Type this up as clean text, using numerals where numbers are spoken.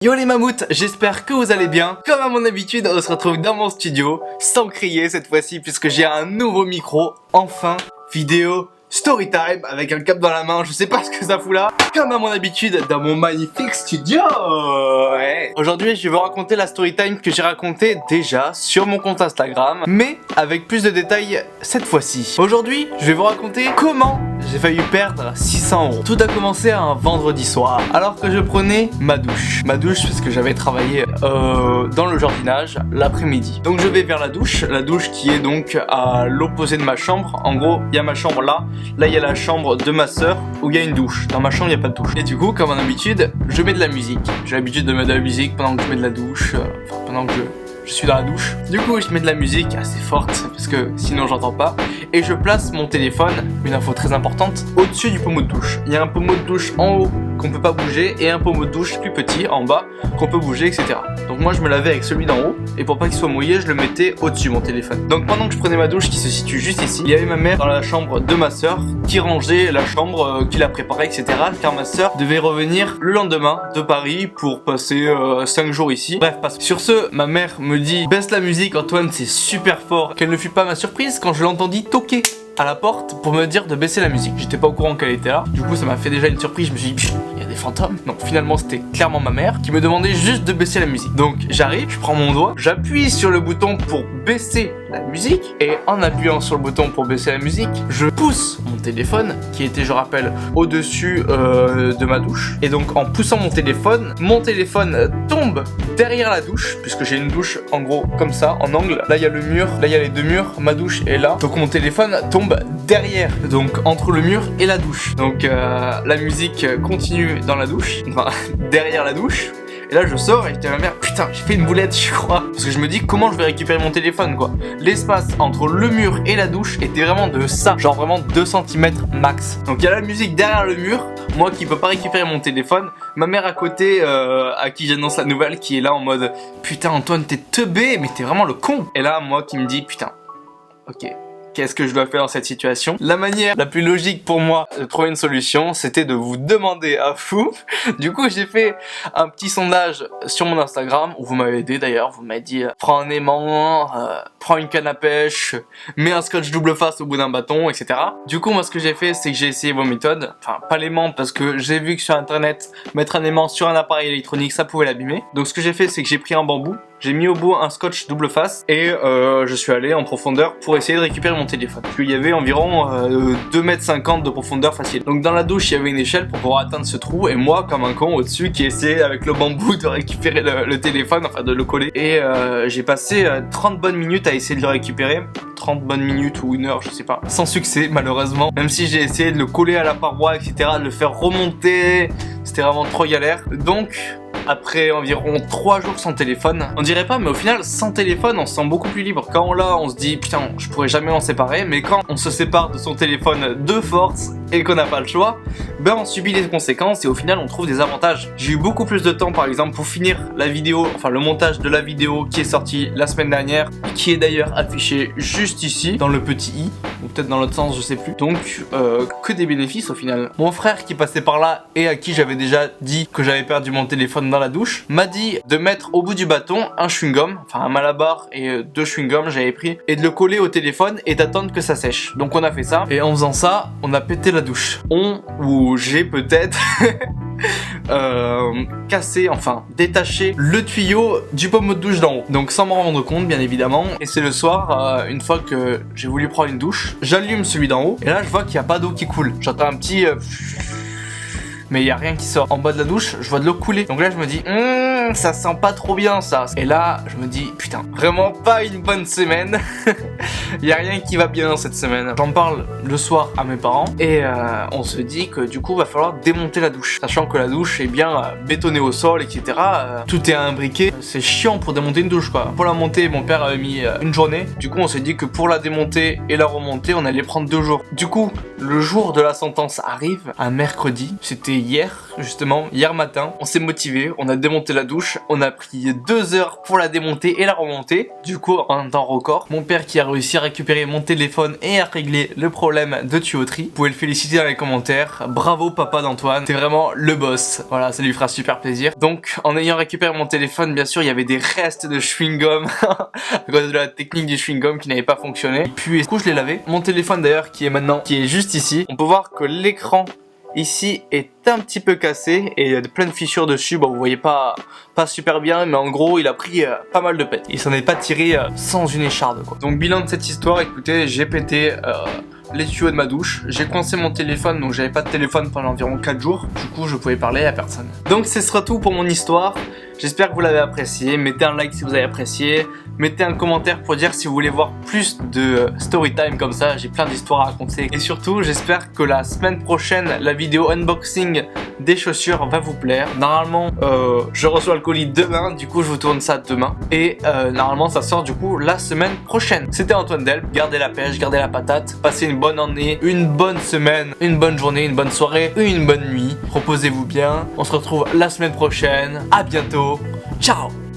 Yo les mammouths, j'espère que vous allez bien. Comme à mon habitude, on se retrouve dans mon studio, sans crier cette fois-ci puisque j'ai un nouveau micro. Enfin, vidéo story time avec un cap dans la main, je sais pas ce que ça fout là. Comme à mon habitude, dans mon magnifique studio. Ouais. Aujourd'hui, je vais vous raconter la story time que j'ai racontée déjà sur mon compte Instagram, mais avec plus de détails cette fois-ci. Aujourd'hui, je vais vous raconter comment j'ai failli perdre 600 €. Tout a commencé un vendredi soir, alors que je prenais ma douche. Ma douche parce que j'avais travaillé dans le jardinage l'après-midi. Donc je vais vers la douche qui est donc à l'opposé de ma chambre. En gros, il y a ma chambre là il y a la chambre de ma soeur où il y a une douche. Dans ma chambre, il n'y a pas de douche. Et du coup, comme en habitude, je mets de la musique. J'ai l'habitude de mettre de la musique pendant que je mets de la douche, pendant que je suis dans la douche. Du coup, je mets de la musique assez forte parce que sinon j'entends pas. Et je place mon téléphone, une info très importante, au-dessus du pommeau de douche. Il y a un pommeau de douche en haut qu'on peut pas bouger et un pommeau de douche plus petit en bas qu'on peut bouger, etc. Donc moi je me lavais avec celui d'en haut et pour pas qu'il soit mouillé, je le mettais au-dessus mon téléphone. Donc pendant que je prenais ma douche qui se situe juste ici, il y avait ma mère dans la chambre de ma soeur qui rangeait la chambre, qui la préparait, etc. Car ma soeur devait revenir le lendemain de Paris pour passer 5 jours ici. Bref, parce que sur ce, ma mère me dit baisse la musique Antoine, c'est super fort. Quelle ne fut pas ma surprise quand je l'entendis toquer à la porte pour me dire de baisser la musique. J'étais pas au courant qu'elle était là. Du coup ça m'a fait déjà une surprise. Je me suis dit il y a des fantômes. Non, finalement c'était clairement ma mère qui me demandait juste de baisser la musique. Donc j'arrive, je prends mon doigt, j'appuie sur le bouton pour baisser la musique et en appuyant sur le bouton pour baisser la musique, je pousse mon téléphone qui était, je rappelle, au-dessus de ma douche. Et donc en poussant mon téléphone tombe derrière la douche puisque j'ai une douche en gros comme ça en angle. Là il y a le mur, là il y a les deux murs, ma douche est là. Donc mon téléphone tombe derrière, donc entre le mur et la douche. Donc la musique continue dans la douche, enfin derrière la douche. Et là je sors et je dis à ma mère putain j'ai fait une boulette je crois. Parce que je me dis comment je vais récupérer mon téléphone quoi. L'espace entre le mur et la douche était vraiment de ça, genre vraiment 2 cm max. Donc il y a la musique derrière le mur, moi qui peux pas récupérer mon téléphone, ma mère à côté à qui j'annonce la nouvelle qui est là en mode putain Antoine t'es teubé mais t'es vraiment le con. Et là moi qui me dis putain ok, qu'est-ce que je dois faire dans cette situation? La manière la plus logique pour moi de trouver une solution, c'était de vous demander à vous. Du coup, j'ai fait un petit sondage sur mon Instagram, où vous m'avez aidé d'ailleurs, vous m'avez dit prends un aimant, prends une canne à pêche, mets un scotch double face au bout d'un bâton, etc. Du coup, moi ce que j'ai fait, c'est que j'ai essayé vos méthodes. Enfin, pas l'aimant, parce que j'ai vu que sur internet, mettre un aimant sur un appareil électronique, ça pouvait l'abîmer. Donc ce que j'ai fait, c'est que j'ai pris un bambou, j'ai mis au bout un scotch double face et je suis allé en profondeur pour essayer de récupérer mon téléphone. Parce qu'il y avait environ 2,50 m de profondeur facile. Donc dans la douche, il y avait une échelle pour pouvoir atteindre ce trou et moi, comme un con au-dessus, qui essayait avec le bambou de récupérer le téléphone, enfin de le coller. Et j'ai passé 30 bonnes minutes à essayer de le récupérer. 30 bonnes minutes ou 1 heure, je sais pas. Sans succès, malheureusement. Même si j'ai essayé de le coller à la paroi, etc., de le faire remonter, c'était vraiment trop galère. Donc après environ 3 jours sans téléphone, on dirait pas mais au final sans téléphone on se sent beaucoup plus libre. Quand on l'a on se dit putain je pourrais jamais m'en séparer, mais quand on se sépare de son téléphone de force et qu'on n'a pas le choix, ben on subit les conséquences et au final on trouve des avantages. J'ai eu beaucoup plus de temps par exemple pour finir la vidéo, enfin le montage de la vidéo qui est sortie la semaine dernière, qui est d'ailleurs affiché juste ici dans le petit i, ou peut-être dans l'autre sens je sais plus. Donc que des bénéfices au final. Mon frère qui passait par là et à qui j'avais déjà dit que j'avais perdu mon téléphone dans la douche m'a dit de mettre au bout du bâton un chewing-gum, enfin un malabar et 2 chewing-gums j'avais pris, et de le coller au téléphone et d'attendre que ça sèche. Donc on a fait ça et en faisant ça on a pété la douche. J'ai peut-être cassé, enfin détaché le tuyau du pommeau de douche d'en haut. Donc sans m'en rendre compte bien évidemment. Et c'est le soir, une fois que j'ai voulu prendre une douche, j'allume celui d'en haut et là je vois qu'il n'y a pas d'eau qui coule. J'entends un petit mais il y a rien qui sort. En bas de la douche, je vois de l'eau couler. Donc là, je me dis, ça sent pas trop bien ça. Et là, je me dis, putain, vraiment pas une bonne semaine. Il y a rien qui va bien cette semaine. J'en parle le soir à mes parents et on se dit que du coup, va falloir démonter la douche. Sachant que la douche est bien bétonnée au sol, etc. Tout est imbriqué. C'est chiant pour démonter une douche, quoi. Pour la monter, mon père avait mis une journée. Du coup, on s'est dit que pour la démonter et la remonter, on allait prendre 2 jours. Du coup, le jour de la sentence arrive, un mercredi. C'était hier, justement, hier matin. On s'est motivé, on a démonté la douche. On a pris 2 heures pour la démonter et la remonter. Du coup, en un temps record. Mon père qui est réussi à récupérer mon téléphone et à régler le problème de tuyauterie. Vous pouvez le féliciter dans les commentaires. Bravo papa d'Antoine, t'es vraiment le boss. Voilà, ça lui fera super plaisir. Donc en ayant récupéré mon téléphone, bien sûr il y avait des restes de chewing-gum à cause de la technique du chewing-gum qui n'avait pas fonctionné. Et puis du coup je l'ai lavé. Mon téléphone d'ailleurs qui est juste ici. On peut voir que l'écran ici est un petit peu cassé et il y a plein de fissures dessus. Bon, vous voyez pas super bien, mais en gros il a pris pas mal de pètes. Il s'en est pas tiré sans une écharde quoi. Donc bilan de cette histoire, écoutez, j'ai pété les tuyaux de ma douche, j'ai coincé mon téléphone, donc j'avais pas de téléphone pendant environ 4 jours, du coup je pouvais parler à personne. Donc ce sera tout pour mon histoire, j'espère que vous l'avez apprécié, mettez un like si vous avez apprécié, mettez un commentaire pour dire si vous voulez voir plus de story time comme ça, j'ai plein d'histoires à raconter. Et surtout j'espère que la semaine prochaine, la vidéo unboxing des chaussures va vous plaire. Normalement je reçois le colis demain, du coup je vous tourne ça demain. Et normalement ça sort du coup la semaine prochaine. C'était Antoine Delp, gardez la pêche, gardez la patate, passez une bonne année, une bonne semaine, une bonne journée, une bonne soirée, une bonne nuit. Reposez-vous bien. On se retrouve la semaine prochaine. À bientôt. Ciao.